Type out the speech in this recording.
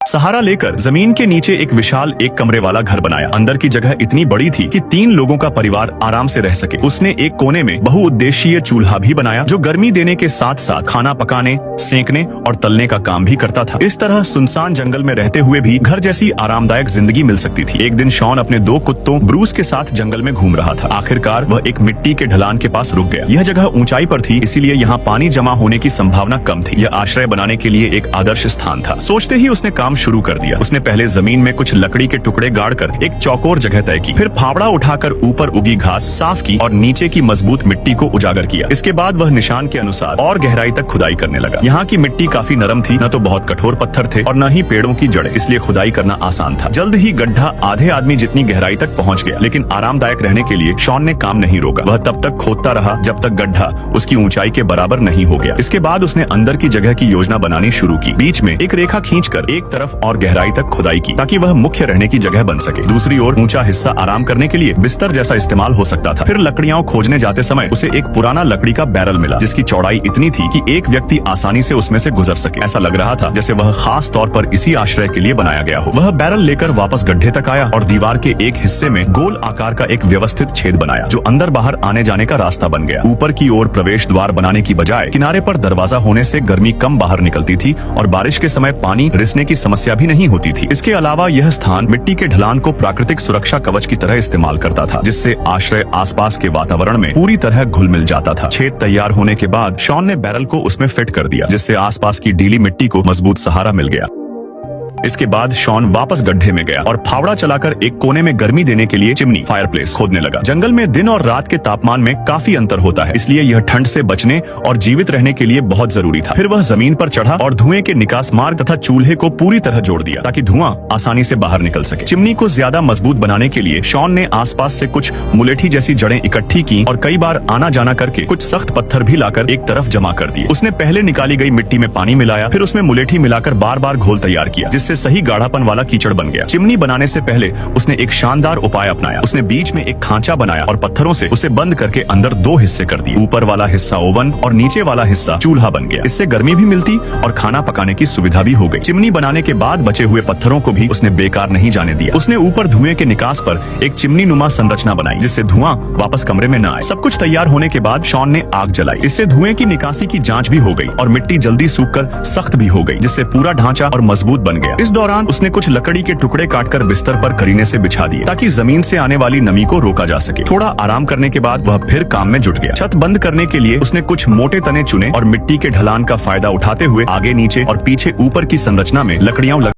सहारा लेकर जमीन के नीचे एक विशाल एक कमरे वाला घर बनाया। अंदर की जगह इतनी बड़ी थी कि 3 लोगों का परिवार आराम से रह सके। उसने एक कोने में बहुउद्देशीय चूल्हा भी बनाया जो गर्मी देने के साथ साथ खाना पकाने, सेंकने और तलने का काम भी करता था। इस तरह सुनसान जंगल में रहते हुए भी घर जैसी आरामदायक जिंदगी मिल सकती थी। एक दिन शॉन अपने 2 कुत्तों ब्रूस के साथ जंगल में घूम रहा था। आखिरकार वह एक मिट्टी के ढलान के पास रुक गया। यह जगह ऊंचाई पर थी, इसीलिए यहाँ पानी जमा होने की संभावना कम थी। यह आश्रय बनाने के लिए एक आदर्श स्थान था। सोचते ही उसने काम शुरू कर दिया। उसने पहले जमीन में कुछ लकड़ी के टुकड़े गाड़कर एक चौकोर जगह तय की, फिर फावड़ा उठाकर ऊपर उगी घास साफ की और नीचे की मजबूत मिट्टी को उजागर किया। इसके बाद वह निशान के अनुसार और गहराई तक खुदाई करने लगा। यहाँ की मिट्टी काफी नरम थी, न तो बहुत कठोर पत्थर थे और न ही पेड़ों की जड़ें, इसलिए खुदाई करना आसान था। जल्द ही गड्ढा आधे आदमी जितनी गहराई तक पहुँच गया, लेकिन आरामदायक रहने के लिए शॉन ने काम नहीं रोका। वह तब तक खोदता रहा जब तक गड्ढा उसकी ऊंचाई के बराबर नहीं हो गया। इसके बाद उसने अंदर की जगह की योजना बनानी शुरू की। बीच में एक रेखा खींचकर एक तरफ और गहराई तक खुदाई की ताकि वह मुख्य रहने की जगह बन सके। दूसरी ओर ऊंचा हिस्सा आराम करने के लिए बिस्तर जैसा इस्तेमाल हो सकता था। फिर लकड़ियां खोजने जाते समय उसे एक पुराना लकड़ी का बैरल मिला जिसकी चौड़ाई इतनी थी कि एक व्यक्ति आसानी से उसमें से गुजर सके। ऐसा लग रहा था जैसे वह खास तौर पर इसी आश्रय के लिए बनाया गया हो। वह बैरल लेकर वापस गड्ढे तक आया और दीवार के एक हिस्से में गोल आकार का एक व्यवस्थित छेद बनाया जो अंदर बाहर आने जाने का रास्ता बन गया। ऊपर की ओर प्रवेश द्वार बनाने की बजाय किनारे पर दरवाजा होने से गर्मी कम बाहर निकलती थी और बारिश के समय पानी रिसने की समस्या भी नहीं होती थी। इसके अलावा यह स्थान मिट्टी के ढलान को प्राकृतिक सुरक्षा कवच की तरह इस्तेमाल करता था, जिससे आश्रय आसपास के वातावरण में पूरी तरह घुल मिल जाता था। छेद तैयार होने के बाद शॉन ने बैरल को उसमें फिट कर दिया, जिससे आसपास की ढीली मिट्टी को मजबूत सहारा मिल गया। इसके बाद शॉन वापस गड्ढे में गया और फावड़ा चलाकर एक कोने में गर्मी देने के लिए चिमनी फायरप्लेस खोदने लगा। जंगल में दिन और रात के तापमान में काफी अंतर होता है, इसलिए यह ठंड से बचने और जीवित रहने के लिए बहुत जरूरी था। फिर वह जमीन पर चढ़ा और धुएं के निकास मार्ग तथा चूल्हे को पूरी तरह जोड़ दिया ताकि धुआं आसानी से बाहर निकल सके। चिमनी को ज्यादा मजबूत बनाने के लिए शॉन ने आसपास से कुछ मुलेठी जैसी जड़ें इकट्ठी की और कई बार आना जाना करके कुछ सख्त पत्थर भी लाकर एक तरफ जमा कर दिए। उसने पहले निकाली गई मिट्टी में पानी मिलाया, फिर उसमें मुलेठी मिलाकर बार बार घोल तैयार किया, जिससे सही गाढ़ापन वाला कीचड़ बन गया। चिमनी बनाने से पहले उसने एक शानदार उपाय अपनाया। उसने बीच में एक खांचा बनाया और पत्थरों से उसे बंद करके अंदर 2 हिस्से कर दिए। ऊपर वाला हिस्सा ओवन और नीचे वाला हिस्सा चूल्हा बन गया। इससे गर्मी भी मिलती और खाना पकाने की सुविधा भी हो गई। चिमनी बनाने के बाद बचे हुए पत्थरों को भी उसने बेकार नहीं जाने दिया। उसने ऊपर धुएं के निकास पर एक चिमनी नुमा संरचना बनाई, जिससे धुआं वापस कमरे में न आए। सब कुछ तैयार होने के बाद शॉन ने आग जलाई। इससे धुएं की निकासी की जांच भी हो गई और मिट्टी जल्दी सूखकर सख्त भी हो गई, जिससे पूरा ढांचा और मजबूत बन गया। इस दौरान उसने कुछ लकड़ी के टुकड़े काटकर बिस्तर पर करीने से बिछा दिए ताकि जमीन से आने वाली नमी को रोका जा सके। थोड़ा आराम करने के बाद वह फिर काम में जुट गया। छत बंद करने के लिए उसने कुछ मोटे तने चुने और मिट्टी के ढलान का फायदा उठाते हुए आगे नीचे और पीछे ऊपर की संरचना में लकड़ियां